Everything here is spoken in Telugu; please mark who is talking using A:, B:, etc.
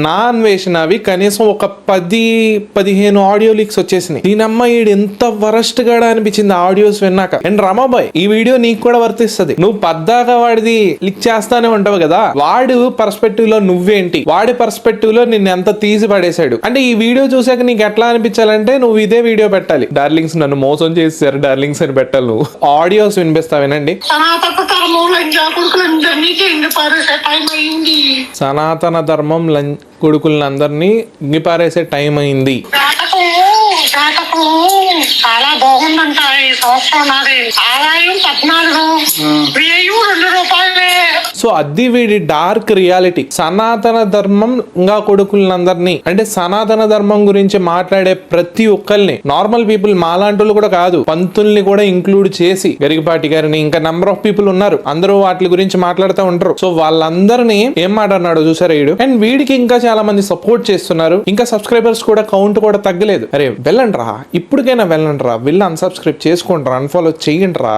A: నా అన్వేషణవి కనీసం ఒక 10-15 ఆడియో లీక్స్ వచ్చేసినాయి. దీనమ్మ ఈడు ఎంత వరస్ట్ గాడా అనిపించింది ఆడియోస్ విన్నాక. అండ్ రమాబాయ్, ఈ వీడియో నీకు కూడా వర్తిస్తుంది. నువ్వు పద్దాగా వాడిది లిక్ చేస్తానే ఉంటావు కదా, వాడు పర్స్పెక్టివ్ లో నువ్వేంటి, వాడి పర్స్పెక్టివ్ లో నిన్ను ఎంత తీసి పడేశాడు అంటే ఈ వీడియో చూసాక నీకు ఎట్లా అనిపించాలంటే నువ్వు ఇదే వీడియో పెట్టాలి. డార్లింగ్స్ నన్ను మోసం చేశారు డార్లింగ్స్ అని పెట్టాలి. నువ్వు ఆడియోస్ వినిపిస్తా వినండి. సనాతన ధర్మం కొడుకులందరినీ ఇంగిపారేసే టైం అయింది.
B: చాలా బాగుందంట ఈ సంవత్సరం. నాది ఆదాయం 14, వ్యయం 2 రూపాయలే.
A: సో అది వీడి డార్క్ రియాలిటీ. సనాతన ధర్మం ఇంకా కొడుకులందరినీ అంటే సనాతన ధర్మం గురించి మాట్లాడే ప్రతి ఒక్కరిని, నార్మల్ పీపుల్ మాలాంటి కూడా కాదు, పంతుల్ని కూడా ఇంక్లూడ్ చేసి, గరికపాటి గారిని, ఇంకా నెంబర్ ఆఫ్ పీపుల్ ఉన్నారు, అందరూ వాటి గురించి మాట్లాడుతూ ఉంటారు. సో వాళ్ళందరినీ ఏం మాట్లాడినాడు చూసారా వీడు. అండ్ వీడికి ఇంకా చాలా మంది సపోర్ట్ చేస్తున్నారు. ఇంకా సబ్స్క్రైబర్స్ కూడా కౌంట్ కూడా తగ్గలేదు. అరే వెళ్ళండి రా, ఇప్పటికైనా వెళ్ళండి రా, వెళ్ళి అన్సబ్స్క్రైబ్ చేసుకోండి రా, అన్ఫాలో చేయండి రా.